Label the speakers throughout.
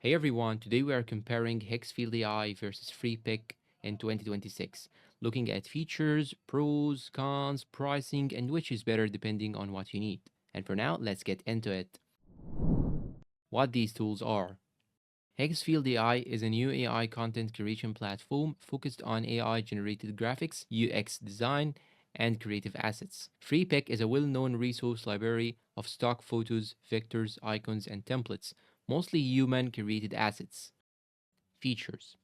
Speaker 1: Hey everyone, today we are comparing Higgsfield AI versus Freepik in 2026, looking at features, pros, cons, pricing, and which is better depending on what you need. And for now, let's get into it. What these tools are. Higgsfield AI is a new AI content creation platform focused on AI generated graphics, UX design, and creative assets. Freepik is a well known resource library of stock photos, vectors, icons, and templates, mostly human created assets. Features.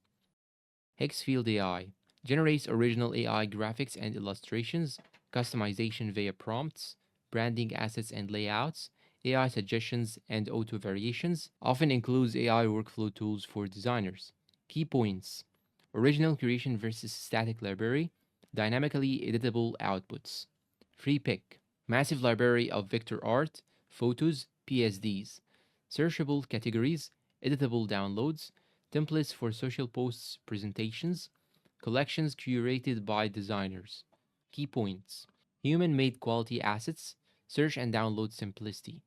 Speaker 1: Higgsfield AI generates original AI graphics and illustrations, customization via prompts, branding assets and layouts, AI suggestions and auto variations, often includes AI workflow tools for designers. Key points: original creation versus static library, dynamically editable outputs. Free pick, massive library of vector art, photos, PSDs, searchable categories, editable downloads, templates for social posts, presentations, collections curated by designers. Key points: human made quality assets, search and download simplicity.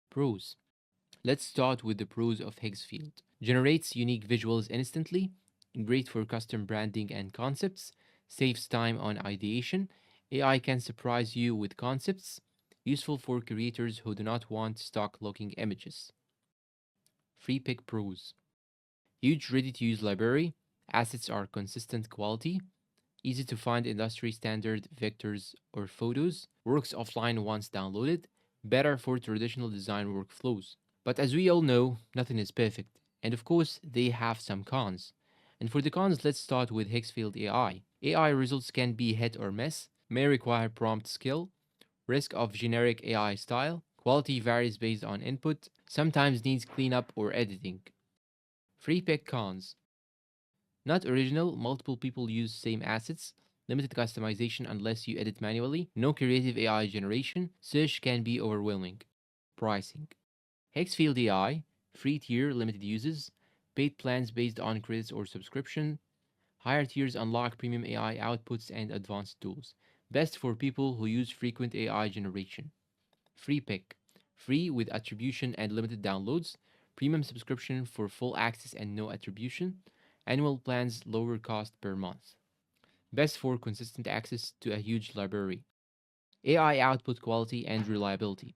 Speaker 1: Pros. Let's start with the pros of Higgsfield. Generates unique visuals instantly, great for custom branding and concepts, saves time on ideation, AI can surprise you with concepts, useful for creators who do not want stock looking images. Freepik Pros. Huge ready to use library, assets are consistent quality, easy to find industry standard vectors or photos, works offline once downloaded, better for traditional design workflows. But as we all know, nothing is perfect, and of course, they have some cons. And for the cons, let's start with Higgsfield AI. AI results can be hit or miss, may require prompt skill, risk of generic AI style, quality varies based on input, sometimes needs cleanup or editing. Free pick cons. Not original, multiple people use same assets, limited customization unless you edit manually, no creative AI generation, search can be overwhelming. Pricing. Hexfield AI, free tier, limited uses, paid plans based on credits or subscription, higher tiers unlock premium AI outputs and advanced tools. Best for people who use frequent AI generation. Free pick, free with attribution and limited downloads, premium subscription for full access and no attribution, annual plans lower cost per month. Best for consistent access to a huge library. AI output quality and reliability.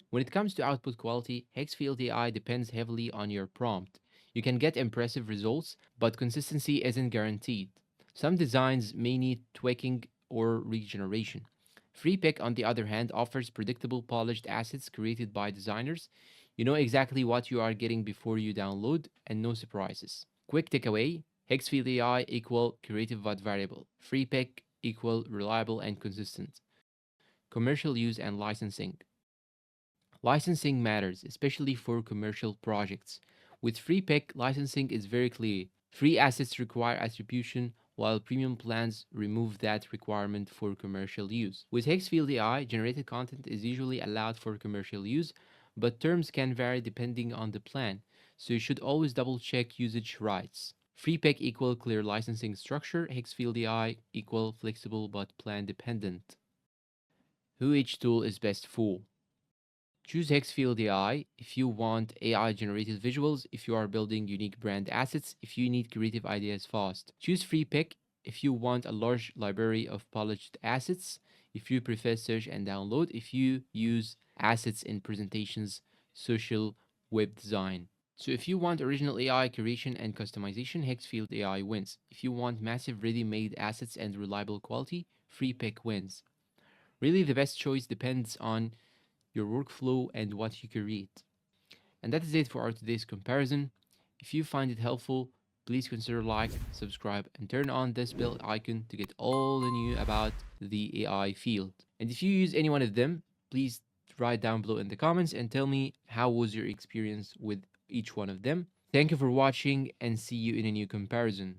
Speaker 1: When it comes to output quality, Hexfield AI depends heavily on your prompt. You can get impressive results, but consistency isn't guaranteed. Some designs may need tweaking or regeneration. FreePick, on the other hand, offers predictable polished assets created by designers. You know exactly what you are getting before you download, and no surprises. Quick takeaway: Hexfield AI equal creative but variable. FreePick equal reliable and consistent. Commercial use and licensing. Licensing matters, especially for commercial projects. With free pick, licensing is very clear. Free assets require attribution, while premium plans remove that requirement for commercial use. With Higgsfield AI, generated content is usually allowed for commercial use, but terms can vary depending on the plan, so you should always double check usage rights. Free pick equal clear licensing structure, Higgsfield AI equal flexible but plan dependent. Who each tool is best for? Choose Hexfield AI if you want AI generated visuals, if you are building unique brand assets, if you need creative ideas fast. Choose FreePick if you want a large library of polished assets, if you prefer search and download, if you use assets in presentations, social, web design. So if you want original AI creation and customization, Hexfield AI wins. If you want massive ready-made assets and reliable quality, FreePick wins. Really, the best choice depends on your workflow, and what you create. And that is it for our today's comparison. If you find it helpful, please consider like, subscribe, and turn on this bell icon to get all the new about the AI field. And if you use any one of them, please write down below in the comments and tell me how was your experience with each one of them. Thank you for watching and see you in a new comparison.